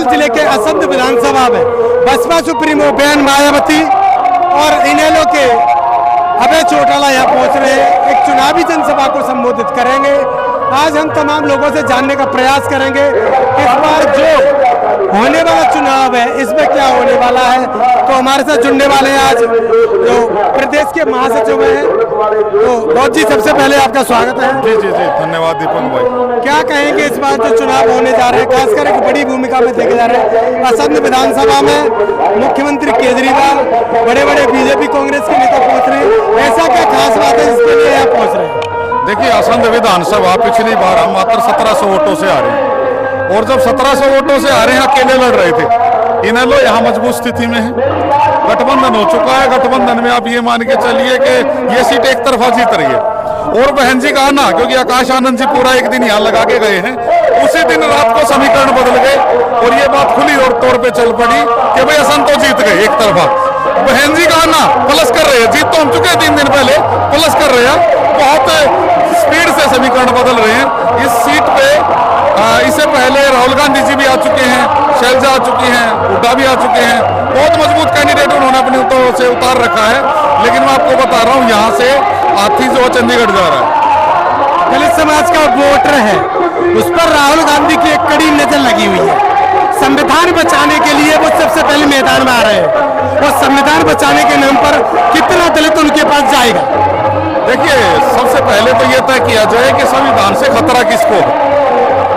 भोपाल जिले के असंध विधानसभा में बसपा सुप्रीमो बहन मायावती और इनेलो के अभय चौटाला यहाँ पहुंच रहे हैं। एक चुनावी जनसभा को संबोधित करेंगे। आज हम तमाम लोगों से जानने का प्रयास करेंगे इस बार जो होने वाला चुनाव है इसमें क्या होने वाला है। तो हमारे साथ जुड़ने वाले हैं आज जो प्रदेश के महासचिव हैं, तो गौत जी सबसे पहले आपका स्वागत है। जी जी जी, धन्यवाद दीपक भाई। क्या कहेंगे इस बार जो चुनाव होने जा रहे हैं, खासकर एक बड़ी भूमिका में देखे जा रहे हैं असंध विधानसभा में मुख्यमंत्री केजरीवाल, बड़े बड़े बीजेपी कांग्रेस के नेता पहुंच रहे हैं, ऐसा क्या खास बात है जिसके लिए यहाँ पहुंच रहे हैं? देखिए, असंध विधानसभा पिछली बार हम मात्र 1700 वोटों से आ रहे हैं और जब 1700 वोटों से आ रहे हैं अकेले लड़ रहे थे। इनेलो यहाँ मजबूत स्थिति में है, गठबंधन हो चुका है। गठबंधन में आप ये मान के चलिए कि ये सीट एक तरफा जीत रही है। और बहन जी का आना, क्योंकि आकाश आनंद जी पूरा एक दिन यहाँ लगा के गए हैं, उसी दिन रात को समीकरण बदल गए और ये बात खुली और तौर पे चल पड़ी कि भाई असंत तो जीत गए एक तरफा। बहन जी का आना प्लस कर रहे हैं, जीत तो हम चुके 3 दिन पहले, प्लस कर रहे हैं, बहुत स्पीड से समीकरण बदल रहे हैं। इस सीट पे इससे पहले राहुल गांधी जी भी आ चुके हैं, शैलजा आ चुकी हैं, हुड्डा भी आ चुके हैं। बहुत मजबूत कैंडिडेट उन्होंने अपने से उतार रखा है। लेकिन मैं आपको बता रहा हूँ, यहाँ से हाथी जो चंडीगढ़ जा रहा है। दलित समाज का वोटर है, उस पर राहुल गांधी की एक कड़ी नजर लगी हुई है। संविधान बचाने के लिए वो सबसे पहले मैदान में आ रहे हैं और संविधान बचाने के नाम पर कितना दलित उनके पास जाएगा? देखिए, सबसे पहले तो ये तय किया जाए कि संविधान से खतरा किसको है।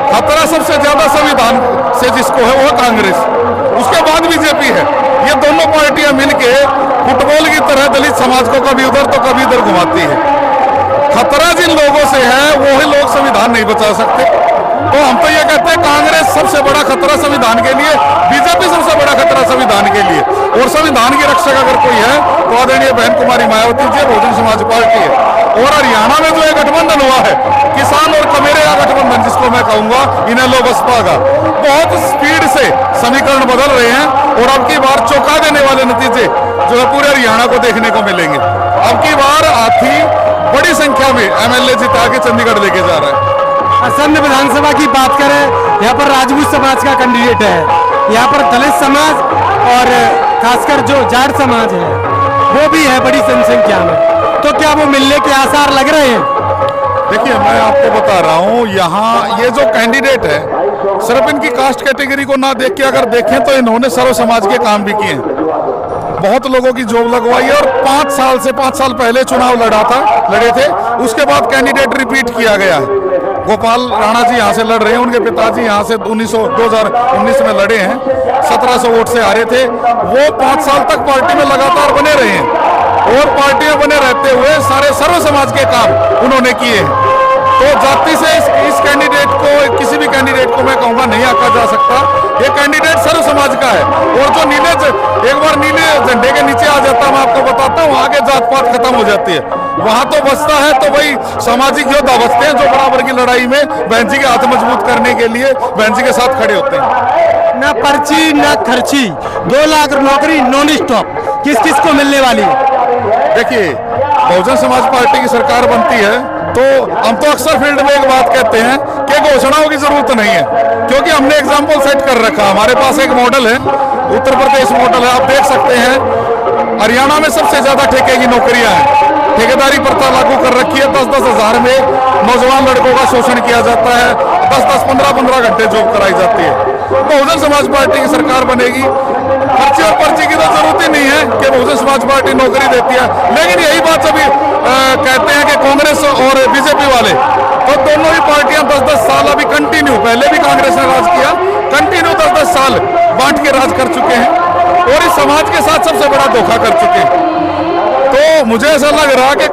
खतरा सबसे ज्यादा संविधान से जिसको है वो कांग्रेस, उसके बाद बीजेपी है। ये दोनों पार्टियां मिलके फुटबॉल की तरह दलित समाज को कभी उधर तो कभी इधर घुमाती है। खतरा जिन लोगों से है वही लोग संविधान नहीं बचा सकते। तो हम तो ये कहते हैं कांग्रेस सबसे बड़ा खतरा संविधान के लिए, बीजेपी सबसे बड़ा खतरा संविधान के लिए। और संविधान की रक्षक अगर कोई है तो आदरणीय बहन कुमारी मायावती जी, बहुजन समाज पार्टी है। और हरियाणा में जो ये गठबंधन हुआ है, किसान और कमेरे का गठबंधन जिसको मैं कहूंगा, इनेलो बसपा का, बहुत स्पीड से समीकरण बदल रहे हैं। और अब की बार चौंका देने वाले नतीजे जो है पूरे हरियाणा को देखने को मिलेंगे। अब की बार हाथी बड़ी संख्या में एमएलए जिता के चंडीगढ़ लेके जा रहा है। असंध विधानसभा की बात करें, यहाँ पर राजपूत समाज का कैंडिडेट है, यहाँ पर दलित समाज और खासकर जो जाट समाज है वो भी है बड़ी जनसंख्या में। तो क्या वो मिलने के आसार लग रहे हैं? देखिए, मैं आपको बता रहा हूँ, यहाँ ये जो कैंडिडेट है, सिर्फ इनकी कास्ट कैटेगरी को ना देख के अगर देखें तो इन्होंने सर्व समाज के काम भी किए हैं। बहुत लोगों की जॉब लगवाई और 5 साल पहले चुनाव लड़े थे। उसके बाद कैंडिडेट रिपीट किया गया है। गोपाल राणा जी यहाँ से लड़ रहे हैं, उनके पिताजी यहाँ से 2019 में लड़े हैं, 1700 वोट से हारे थे। वो 5 साल तक पार्टी में लगातार बने रहे हैं और पार्टी में बने रहते हुए सारे सर्व समाज के काम उन्होंने किए हैं। तो जाति से इस कैंडिडेट को, किसी भी कैंडिडेट को मैं कहूँगा नहीं आंका जा सकता। ये कैंडिडेट सर्व समाज का है। और जो एक बार नीले झंडे के नीचे आ जाता है, मैं आपको बताता हूँ, आगे जात पात खत्म हो जाती है। वहां तो बचता है तो वही सामाजिक योद्धा बचते हैं जो बराबर की लड़ाई में बहन जी के हाथ मजबूत करने के लिए बहन जी के साथ खड़े होते हैं। ना पर्ची ना खर्ची, 2 लाख नौकरी नॉन स्टॉप किस किस को मिलने वाली है? देखिए, बहुजन समाज पार्टी की सरकार बनती है तो हम तो अक्सर फील्ड में एक बात कहते हैं कि घोषणाओं की जरूरत नहीं है, क्योंकि हमने एग्जाम्पल सेट कर रखा। हमारे पास एक मॉडल है, उत्तर प्रदेश मॉडल है। आप देख सकते हैं हरियाणा में सबसे ज्यादा ठेके की नौकरियां हैं। ठेकेदारी प्रथा लागू कर रखी है। 10-10 हजार में नौजवान लड़कों का शोषण किया जाता है। 10-10, 15-15 घंटे जॉब कराई जाती है। बहुजन समाज पार्टी की सरकार बनेगी, खर्चे और पर्ची की तो जरूरत ही नहीं है कि बहुजन समाज पार्टी नौकरी देती है। लेकिन यही बात सभी कहते हैं कि कांग्रेस और बीजेपी वाले, तो दोनों ही पार्टियां 10-10 साल अभी कंटिन्यू, पहले भी कांग्रेस ने राज किया, कंटिन्यू 10-10 साल बांट के राज कर चुके हैं और इस समाज के साथ सबसे बड़ा धोखा कर चुके हैं। तो मुझे ऐसा लग रहा कि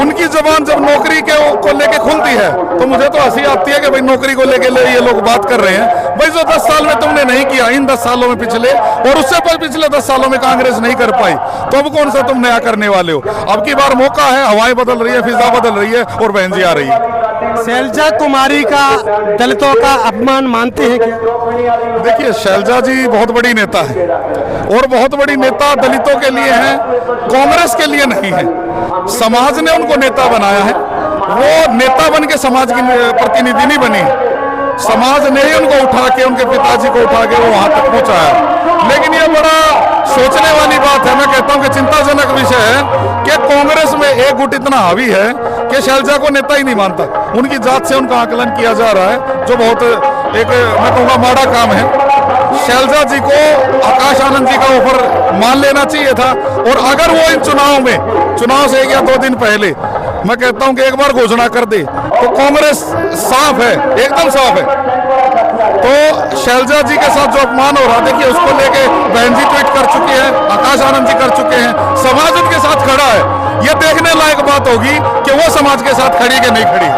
उनकी जबान जब नौकरी को लेके खुलती है तो मुझे तो हंसी आती है कि भाई नौकरी को लेके ये लोग बात कर रहे हैं। भाई जो 10 साल में तुमने नहीं किया, इन 10 सालों में पिछले और उससे पिछले 10 सालों में कांग्रेस नहीं कर पाई, तो अब कौन सा तुम नया करने वाले हो? अब की बार मौका है, हवाएं बदल रही है, फिजा बदल रही है और बहन जी आ रही है। शैलजा कुमारी का दलितों का अपमान मानते हैं क्या? देखिए, शैलजा जी बहुत बड़ी नेता है और बहुत बड़ी नेता दलितों के लिए है, कांग्रेस के लिए नहीं है। समाज ने उनको नेता बनाया है, वो नेता बन के समाज की प्रतिनिधि नहीं बनी। समाज ने ही उनको उठा के, उनके पिताजी को उठा के वो वहां तक पहुंचाया। लेकिन ये बड़ा सोचने वाली बात है, मैं कहता हूं कि चिंताजनक विषय है कि कांग्रेस में एक गुट इतना हावी है कि शैलजा को नेता ही नहीं मानता। उनकी जात से उनका आकलन किया जा रहा है, जो बहुत एक मैं कहूँगा माड़ा काम है। शैलजा जी को आकाश आनंद जी का ऑफर मान लेना चाहिए था, और अगर वो इन चुनाव से 1 या 2 दिन पहले मैं कहता हूं कि एक बार घोषणा कर दे तो कांग्रेस साफ है, एकदम साफ है। तो शैलजा जी के साथ जो अपमान हो रहा, देखिए उसको लेके बहन जी ट्वीट कर चुके हैं, आकाश आनंद जी कर चुके हैं, समाज उनके साथ खड़ा है। ये देखने लायक बात होगी कि वो समाज के साथ खड़ी कि नहीं खड़ी।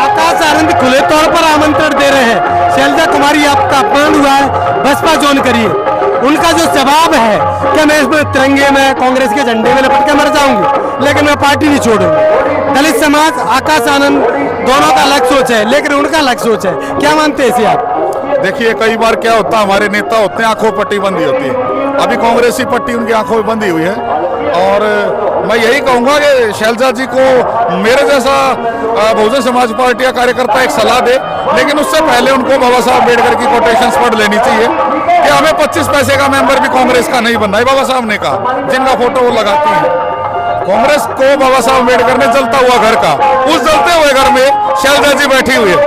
आकाश आनंद खुले तौर पर आमंत्रण दे रहे हैं, शैलजा कुमारी आपका अपमान हुआ है, बसपा ज्वाइन करिए। उनका जो जवाब है कि मैं इसमें तिरंगे में कांग्रेस के झंडे में लपट के मर जाऊंगी, लेकिन मैं पार्टी नहीं छोड़ूंगी। दलित समाज, आकाश आनंद दोनों का अलग सोच है, लेकिन उनका अलग सोच है। क्या मानते हैं इसे आप? देखिए कई बार क्या होता है, हमारे नेता होते हैं आंखों पट्टी बंदी होती है, अभी कांग्रेसी पट्टी उनकी आंखों में बंदी हुई है। और मैं यही कहूंगा कि शैलजा जी को मेरे जैसा बहुजन समाज पार्टी का कार्यकर्ता एक सलाह दे, लेकिन उससे पहले उनको बाबा साहब अम्बेडकर की कोटेशंस पढ़ लेनी चाहिए कि हमें 25 पैसे का मेंबर भी कांग्रेस का नहीं बनना है। बाबा साहब ने कहा, जिनका फोटो वो लगाती है। कांग्रेस को बाबा साहब अम्बेडकर ने जलता हुआ घर का, उस जलते हुए घर में शैलजा जी बैठी हुई है,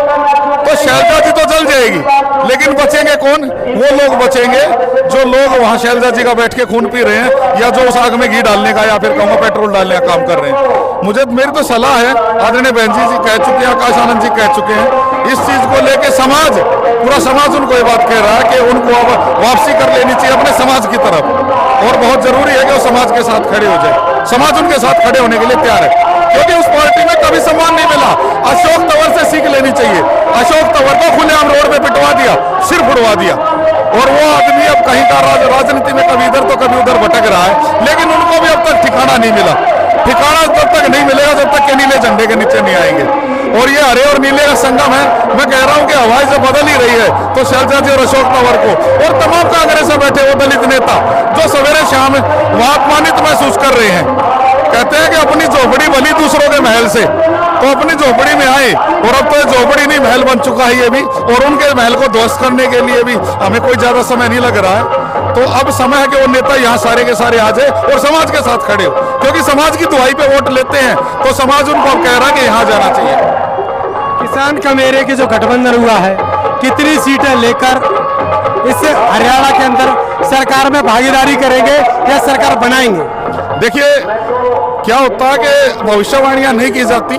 तो शैलजा जी तो जल जाएगी, लेकिन बचेंगे कौन? वो लोग बचेंगे जो लोग वहां शैलजा जी का बैठ के खून पी रहे हैं, या जो उस आग में घी डालने का या फिर कहूँगा पेट्रोल डालने का काम कर रहे हैं। मेरी तो सलाह है, आदरणीय बहन जी कह चुके हैं, आकाश आनंद जी कह चुके हैं, इस चीज को लेके समाज, पूरा समाज उनको ये बात कह रहा है कि उनको अब वापसी कर लेनी चाहिए अपने समाज की तरफ, और बहुत जरूरी है कि वो समाज के साथ खड़े हो जाए। समाज उनके साथ खड़े होने के लिए तैयार है, क्योंकि उस पार्टी में कभी सम्मान नहीं मिला। अशोक तंवर से सीख लेनी चाहिए। अशोक तंवर को खुलेआम रोड पे पिटवा दिया, सिर फुड़वा दिया, और वो आदमी अब कहीं का राजनीति में कभी इधर तो कभी उधर भटक रहा है, लेकिन उनको भी अब तक ठिकाना नहीं मिला। ठिकाना तब तक नहीं मिलेगा जब तक के नीले झंडे के नीचे नहीं आएंगे। और ये हरे और नीले का संगम है। मैं कह रहा हूं कि हवाई जब बदल ही रही है, तो शैलजा जी और अशोक तंवर को और तमाम कांग्रेस में बैठे वो दलित नेता जो सवेरे शाम वहां अपमानित महसूस कर रहे हैं, कहते हैं कि अपनी झोपड़ी भली दूसरों के महल से, तो अपनी झोपड़ी में आए। और अब तो झोपड़ी नहीं महल बन चुका है ये भी, और उनके महल को ध्वस्त करने के लिए भी हमें कोई ज्यादा समय नहीं लग रहा है। तो अब समय है कि वो नेता यहाँ सारे के सारे आ जाए और समाज के साथ खड़े हो, क्योंकि समाज की दुहाई पे वोट लेते हैं, तो समाज उनको अब कह रहा है कि यहाँ जाना चाहिए। किसान का मेरे के जो गठबंधन हुआ है, कितनी सीटें लेकर इससे हरियाणा के अंदर सरकार में भागीदारी करेंगे या सरकार बनाएंगे? देखिए क्या होता है कि भविष्यवाणियां नहीं की जाती,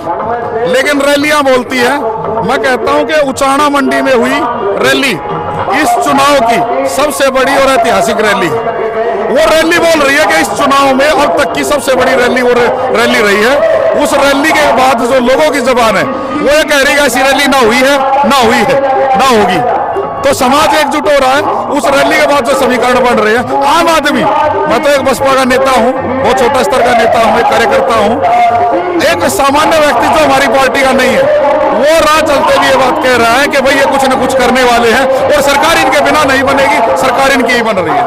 लेकिन रैलियां बोलती है। मैं कहता हूं कि उचाना मंडी में हुई रैली इस चुनाव की सबसे बड़ी और ऐतिहासिक रैली। वो रैली बोल रही है कि इस चुनाव में अब तक की सबसे बड़ी रैली वो रैली रही है। उस रैली के बाद जो लोगों की जबान है वो ये कह रही है ऐसी रैली ना हुई है, ना हुई है, ना होगी। तो समाज एकजुट हो रहा है। उस रैली के बाद जो समीकरण बन रहे हैं, आम आदमी, मैं तो एक बसपा का नेता हूं, बहुत छोटा स्तर का नेता हूं, एक कार्यकर्ता हूं, एक सामान्य व्यक्ति जो हमारी पार्टी का नहीं है, वो राह चलते भी ये बात कह रहा है कि भाई ये कुछ न कुछ करने वाले हैं और सरकार इनके बिना नहीं बनेगी, सरकार इनकी ही बन रही है।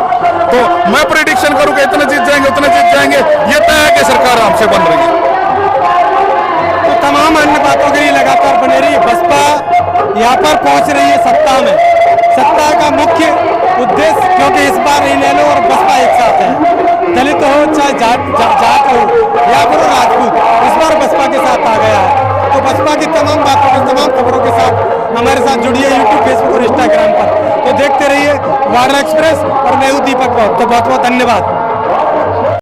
तो मैं प्रेडिक्शन करूं कि इतने जीत जाएंगे, उतने जीत जाएंगे, ये तय है कि सरकार हमसे बन रही है। तो तमाम अन्य बातों के लिए लगातार बने रही है। बसपा यहाँ पर पहुंच रही है सत्ता में, सत्ता का मुख्य उद्देश्य, क्योंकि इस बार इनेलो और बसपा एक साथ है, दलित हो चाहे जाट हो या फिर राजपूत, इस बार बसपा के साथ आ गया है। तो बसपा की तमाम बातों के, तमाम खबरों के साथ हमारे साथ जुड़िए यूट्यूब, फेसबुक और इंस्टाग्राम पर। तो देखते रहिए वार्डा एक्सप्रेस, और मैं हूं दीपक। तो बहुत बहुत धन्यवाद।